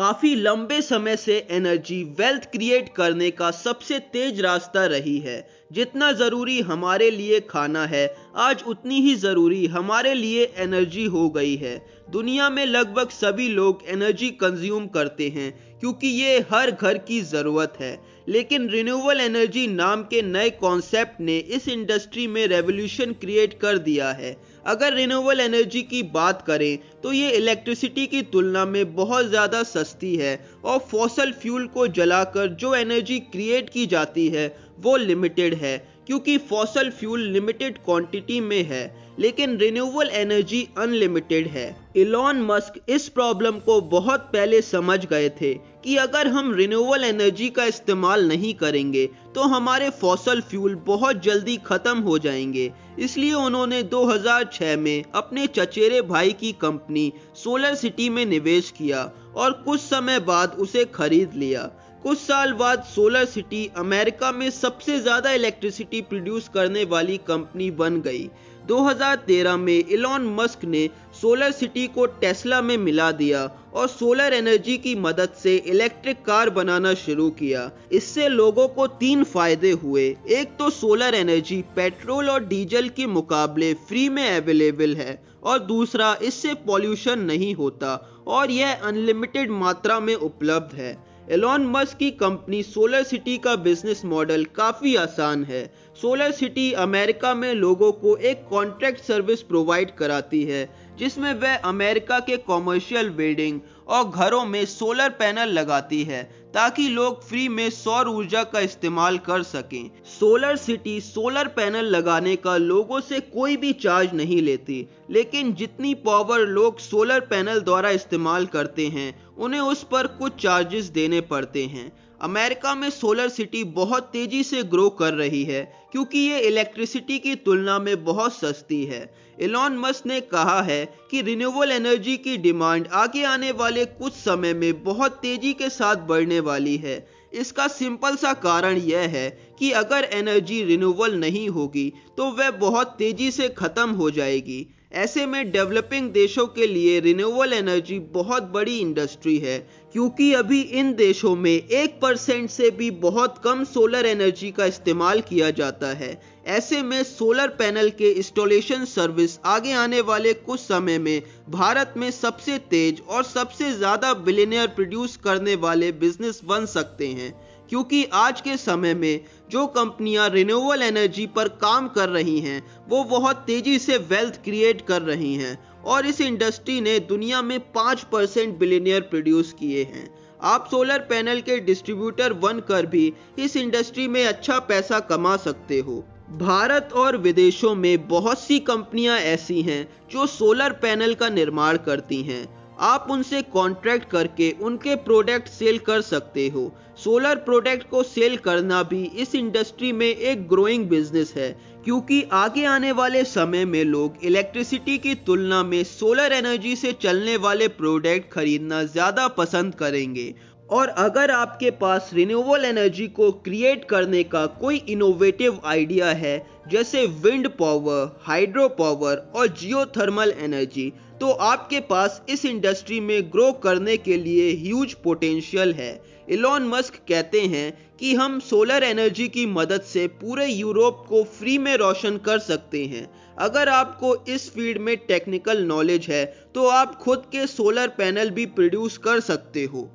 काफी लंबे समय से एनर्जी वेल्थ क्रिएट करने का सबसे तेज रास्ता रही है। जितना जरूरी हमारे लिए खाना है, आज उतनी ही जरूरी हमारे लिए एनर्जी हो गई है। दुनिया में लगभग सभी लोग एनर्जी कंज्यूम करते हैं क्योंकि ये हर घर की जरूरत है। लेकिन रिन्यूएबल एनर्जी नाम के नए कॉन्सेप्ट ने इस इंडस्ट्री में रेवोल्यूशन क्रिएट कर दिया है। अगर रिन्यूएबल एनर्जी की बात करें तो ये इलेक्ट्रिसिटी की तुलना में बहुत ज़्यादा सस्ती है और फॉसल फ्यूल को जलाकर जो एनर्जी क्रिएट की जाती है वो लिमिटेड है, क्योंकि फॉसल फ्यूल लिमिटेड क्वांटिटी में है लेकिन रिन्यूएबल एनर्जी अनलिमिटेड है। इलॉन मस्क इस प्रॉब्लम को बहुत पहले समझ गए थे कि अगर हम रिन्यूएबल एनर्जी का इस्तेमाल नहीं करेंगे तो हमारे फॉसल फ्यूल बहुत जल्दी खत्म हो जाएंगे। इसलिए उन्होंने 2006 में अपने चचेरे भाई की कंपनी सोलर सिटी में निवेश किया और कुछ समय बाद उसे खरीद लिया। कुछ साल बाद सोलर सिटी अमेरिका में सबसे ज्यादा इलेक्ट्रिसिटी प्रोड्यूस करने वाली कंपनी बन गई। 2013 में इलॉन मस्क ने सोलर सिटी को टेस्ला में मिला दिया और सोलर एनर्जी की मदद से इलेक्ट्रिक कार बनाना शुरू किया। इससे लोगों को 3 फायदे हुए। एक तो सोलर एनर्जी पेट्रोल और डीजल के मुकाबले फ्री में अवेलेबल है और दूसरा इससे पॉल्यूशन नहीं होता और यह अनलिमिटेड मात्रा में उपलब्ध है। एलॉन मस्क की कंपनी सोलर सिटी का बिजनेस मॉडल काफी आसान है। सोलर सिटी अमेरिका में लोगों को एक कॉन्ट्रैक्ट सर्विस प्रोवाइड कराती है जिसमें वह अमेरिका के कॉमर्शियल बिल्डिंग और घरों में सोलर पैनल लगाती है ताकि लोग फ्री में सौर ऊर्जा का इस्तेमाल कर सकें। सोलर सिटी सोलर पैनल लगाने का लोगों से कोई भी चार्ज नहीं लेती, लेकिन जितनी पावर लोग सोलर पैनल द्वारा इस्तेमाल करते हैं उन्हें उस पर कुछ चार्जेस देने पड़ते हैं। अमेरिका में सोलर सिटी बहुत तेजी से ग्रो कर रही है क्योंकि ये इलेक्ट्रिसिटी की तुलना में बहुत सस्ती है। एलॉन मस्क ने कहा है कि रिन्यूएबल एनर्जी की डिमांड आगे आने वाले कुछ समय में बहुत तेजी के साथ बढ़ने वाली है। इसका सिंपल सा कारण यह है कि अगर एनर्जी रिन्यूएबल नहीं होगी तो वह बहुत तेजी से खत्म हो जाएगी। ऐसे में डेवलपिंग देशों के लिए रिन्यूएबल एनर्जी बहुत बड़ी इंडस्ट्री है क्योंकि अभी इन देशों में 1% से भी बहुत कम सोलर एनर्जी का इस्तेमाल किया जाता है। ऐसे में सोलर पैनल के इंस्टॉलेशन सर्विस आगे आने वाले कुछ समय में भारत में सबसे तेज और सबसे ज़्यादा बिलियनियर प्रोड्यूस करने वाले बिजनेस बन सकते हैं, क्योंकि आज के समय में जो कंपनियां रिन्यूएबल एनर्जी पर काम कर रही हैं वो बहुत तेजी से वेल्थ क्रिएट कर रही हैं और इस इंडस्ट्री ने दुनिया में 5% बिलियनियर प्रोड्यूस किए हैं। आप सोलर पैनल के डिस्ट्रीब्यूटर बनकर भी इस इंडस्ट्री में अच्छा पैसा कमा सकते हो। भारत और विदेशों में बहुत सी कंपनियां ऐसी हैं जो सोलर पैनल का निर्माण करती हैं। आप उनसे कॉन्ट्रैक्ट करके उनके प्रोडक्ट सेल कर सकते हो। सोलर प्रोडक्ट को सेल करना भी इस इंडस्ट्री में एक ग्रोइंग बिजनेस है क्योंकि आगे आने वाले समय में लोग इलेक्ट्रिसिटी की तुलना में सोलर एनर्जी से चलने वाले प्रोडक्ट खरीदना ज़्यादा पसंद करेंगे। और अगर आपके पास रिन्यूएबल एनर्जी को क्रिएट करने का कोई इनोवेटिव आइडिया है जैसे विंड पावर, हाइड्रो पावर और जियोथर्मल एनर्जी, तो आपके पास इस इंडस्ट्री में ग्रो करने के लिए ह्यूज पोटेंशियल है। इलॉन मस्क कहते हैं कि हम सोलर एनर्जी की मदद से पूरे यूरोप को फ्री में रोशन कर सकते हैं। अगर आपको इस फील्ड में टेक्निकल नॉलेज है तो आप खुद के सोलर पैनल भी प्रोड्यूस कर सकते हो।